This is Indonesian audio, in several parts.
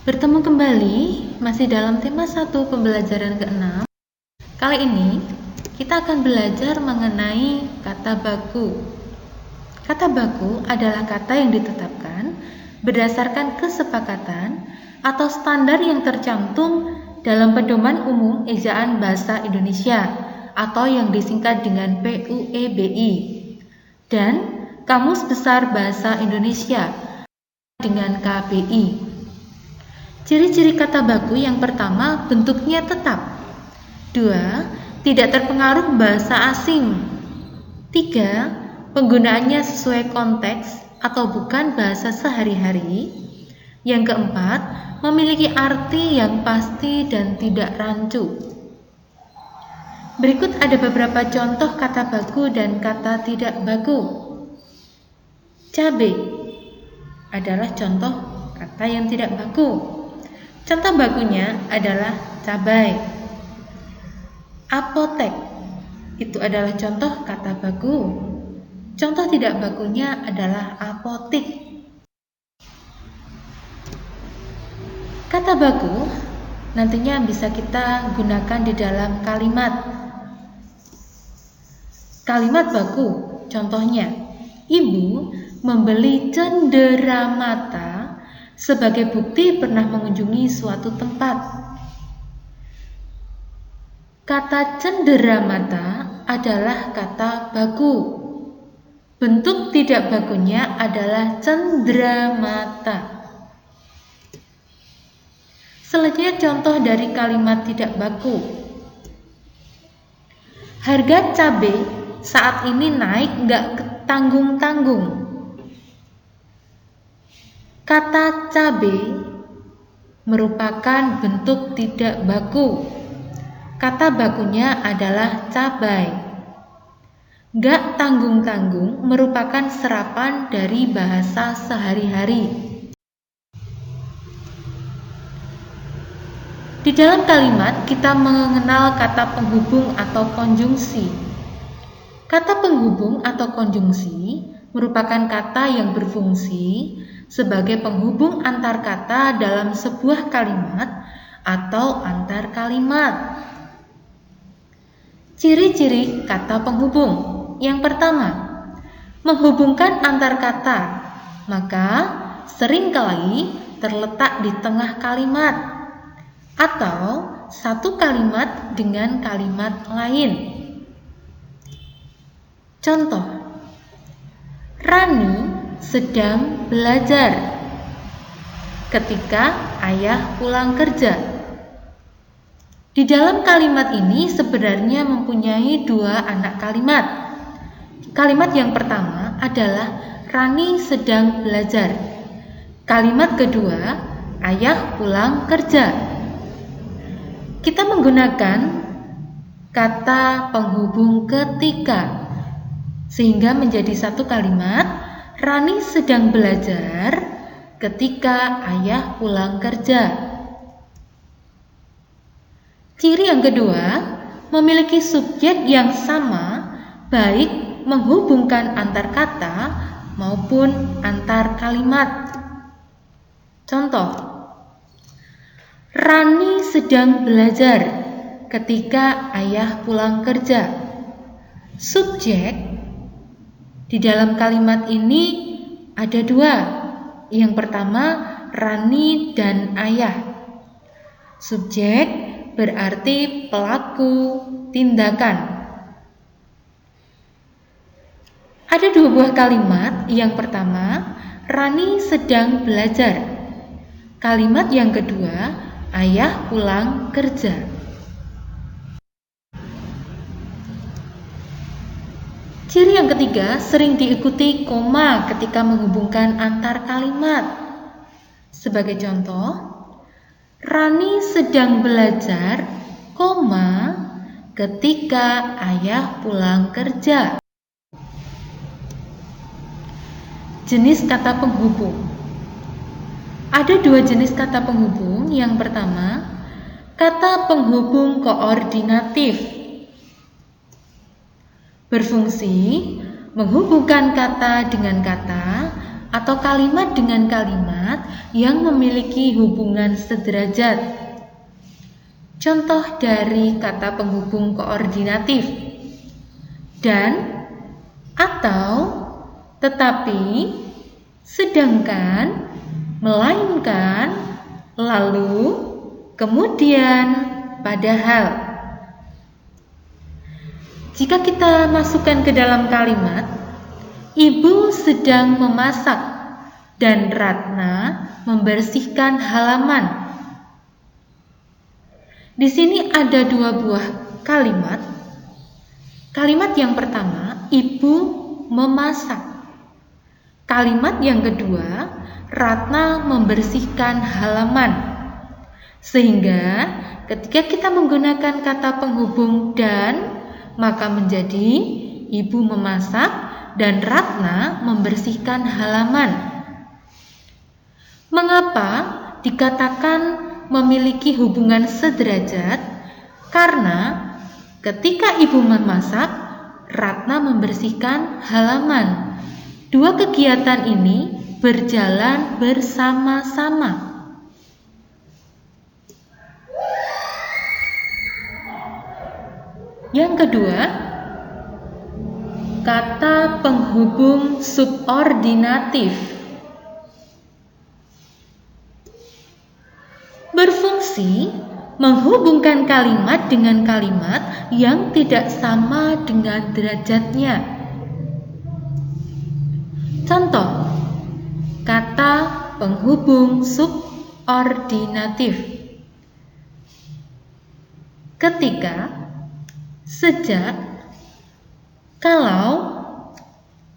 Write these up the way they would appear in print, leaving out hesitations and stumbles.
Bertemu kembali masih dalam tema 1 pembelajaran ke-6. Kali ini kita akan belajar mengenai kata baku. Kata baku adalah kata yang ditetapkan berdasarkan kesepakatan atau standar yang tercantum dalam Pedoman Umum Ejaan Bahasa Indonesia atau yang disingkat dengan PUEBI dan Kamus Besar Bahasa Indonesia dengan KBI. Ciri-ciri kata baku yang pertama, bentuknya tetap. 2. Tidak terpengaruh bahasa asing. 3. Penggunaannya sesuai konteks atau bukan bahasa sehari-hari. Yang keempat, memiliki arti yang pasti dan tidak rancu. Berikut ada beberapa contoh kata baku dan kata tidak baku. Cabai adalah contoh kata yang tidak baku. Contoh bakunya adalah cabai. Apotek itu adalah contoh kata baku. Contoh tidak bakunya adalah apotik. Kata baku nantinya bisa kita gunakan di dalam kalimat. Kalimat baku, contohnya, Ibu membeli cenderamata sebagai bukti pernah mengunjungi suatu tempat. Kata cenderamata adalah kata baku. Bentuk tidak bakunya adalah cenderamata. Selanjutnya contoh dari kalimat tidak baku. Harga cabai saat ini naik nggak ketanggung-tanggung. Kata cabai merupakan bentuk tidak baku. Kata bakunya adalah cabai. Gak tanggung-tanggung merupakan serapan dari bahasa sehari-hari. Di dalam kalimat kita mengenal kata penghubung atau konjungsi. Kata penghubung atau konjungsi merupakan kata yang berfungsi sebagai penghubung antar kata dalam sebuah kalimat atau antar kalimat. Ciri-ciri kata penghubung. Yang pertama, menghubungkan antar kata, maka seringkali terletak di tengah kalimat atau satu kalimat dengan kalimat lain. Contoh, Rani sedang belajar ketika ayah pulang kerja. Di dalam kalimat ini sebenarnya mempunyai dua anak kalimat. Kalimat yang pertama adalah Rani sedang belajar. Kalimat kedua, ayah pulang kerja. Kita menggunakan kata penghubung ketika sehingga menjadi satu kalimat, Rani sedang belajar ketika ayah pulang kerja. Ciri yang kedua, memiliki subjek yang sama, baik menghubungkan antar kata maupun antar kalimat. Contoh, Rani sedang belajar ketika ayah pulang kerja. Subjek di dalam kalimat ini ada dua. Yang pertama, Rani dan ayah. Subjek berarti pelaku tindakan. Ada dua buah kalimat. Yang pertama, Rani sedang belajar. Kalimat yang kedua, ayah pulang kerja. Ciri yang ketiga, sering diikuti koma ketika menghubungkan antar kalimat. Sebagai contoh, Rani sedang belajar, koma, ketika ayah pulang kerja. Jenis kata penghubung. Ada dua jenis kata penghubung. Yang pertama, kata penghubung koordinatif. Berfungsi menghubungkan kata dengan kata atau kalimat dengan kalimat yang memiliki hubungan sederajat. Contoh dari kata penghubung koordinatif: dan, atau, tetapi, sedangkan, melainkan, lalu, kemudian, padahal. Jika kita masukkan ke dalam kalimat, Ibu sedang memasak dan Ratna membersihkan halaman. Di sini ada dua buah kalimat. Kalimat yang pertama, Ibu memasak. Kalimat yang kedua, Ratna membersihkan halaman. Sehingga ketika kita menggunakan kata penghubung dan, maka menjadi Ibu memasak dan Ratna membersihkan halaman. Mengapa dikatakan memiliki hubungan sederajat? Karena ketika Ibu memasak, Ratna membersihkan halaman. Dua kegiatan ini berjalan bersama-sama. Yang kedua, kata penghubung subordinatif berfungsi menghubungkan kalimat dengan kalimat yang tidak sama dengan derajatnya. Contoh, kata penghubung subordinatif: ketika, sejak, kalau,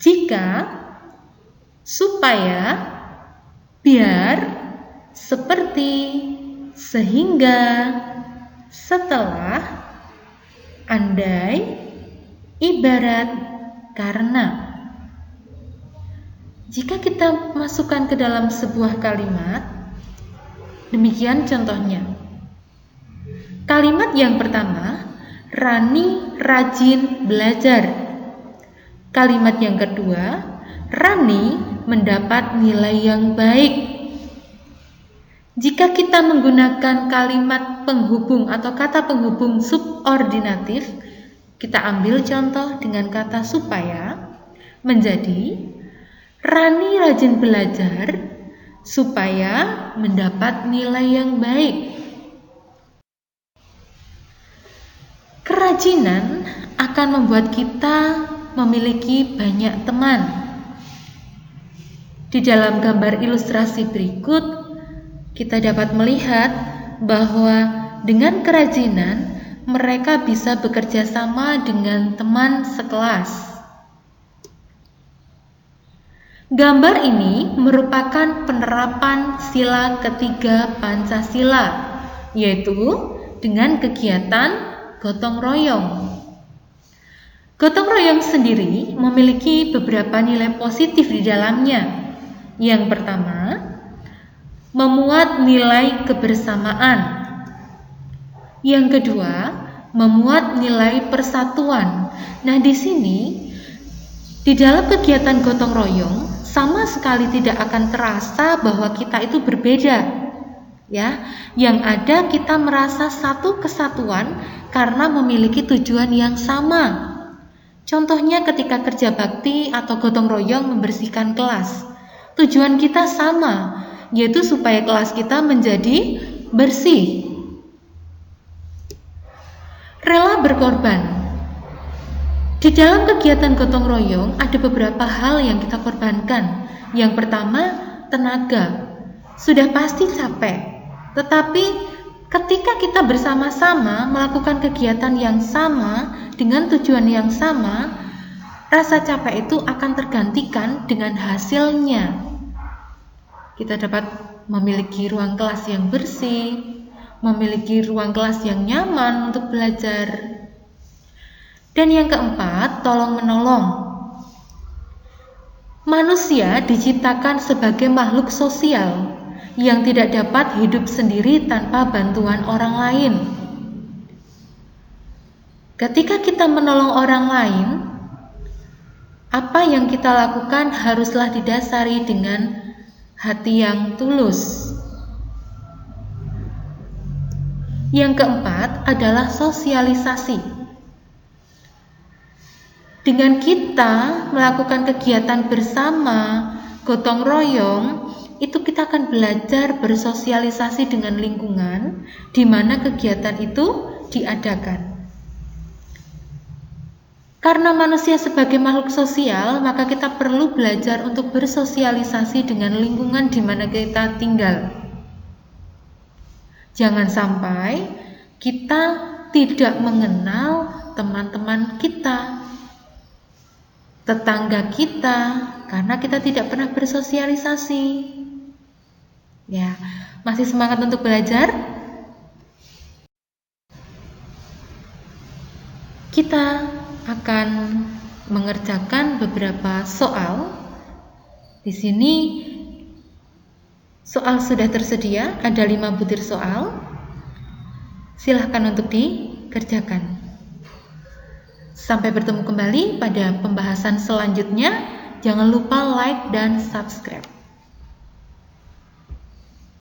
jika, supaya, biar, seperti, sehingga, setelah, andai, ibarat, karena. Jika kita masukkan ke dalam sebuah kalimat, demikian contohnya. Kalimat yang pertama, Rani rajin belajar. Kalimat yang kedua, Rani mendapat nilai yang baik. Jika kita menggunakan kalimat penghubung atau kata penghubung subordinatif, kita ambil contoh dengan kata supaya, menjadi Rani rajin belajar supaya mendapat nilai yang baik. Kerajinan akan membuat kita memiliki banyak teman. Di dalam gambar ilustrasi berikut, kita dapat melihat bahwa dengan kerajinan mereka bisa bekerja sama dengan teman sekelas. Gambar ini merupakan penerapan sila ketiga Pancasila, yaitu dengan kegiatan gotong royong. Gotong royong sendiri memiliki beberapa nilai positif di dalamnya. Yang pertama, memuat nilai kebersamaan. Yang kedua, memuat nilai persatuan. Nah, di sini di dalam kegiatan gotong royong sama sekali tidak akan terasa bahwa kita itu berbeda. Ya, yang ada kita merasa satu kesatuan karena memiliki tujuan yang sama. Contohnya ketika kerja bakti atau gotong royong membersihkan kelas. Tujuan kita sama, yaitu supaya kelas kita menjadi bersih. Rela berkorban. Di dalam kegiatan gotong royong ada beberapa hal yang kita korbankan. Yang pertama, tenaga. Sudah pasti capek. Tetapi ketika kita bersama-sama melakukan kegiatan yang sama dengan tujuan yang sama, rasa capek itu akan tergantikan dengan hasilnya. Kita dapat memiliki ruang kelas yang bersih, memiliki ruang kelas yang nyaman untuk belajar. Dan yang keempat, tolong-menolong. Manusia diciptakan sebagai makhluk sosial yang tidak dapat hidup sendiri tanpa bantuan orang lain. Ketika kita menolong orang lain, Apa yang kita lakukan haruslah didasari dengan hati yang tulus. Yang keempat adalah sosialisasi. Dengan kita melakukan kegiatan bersama, gotong royong, itu kita akan belajar bersosialisasi dengan lingkungan di mana kegiatan itu diadakan. Karena manusia sebagai makhluk sosial, maka kita perlu belajar untuk bersosialisasi dengan lingkungan di mana kita tinggal. Jangan sampai kita tidak mengenal teman-teman kita, tetangga kita, karena kita tidak pernah bersosialisasi. Ya, masih semangat untuk belajar? Kita akan mengerjakan beberapa soal. Di sini soal sudah tersedia, ada 5 butir soal. Silahkan untuk dikerjakan. Sampai bertemu kembali pada pembahasan selanjutnya. Jangan lupa like dan subscribe.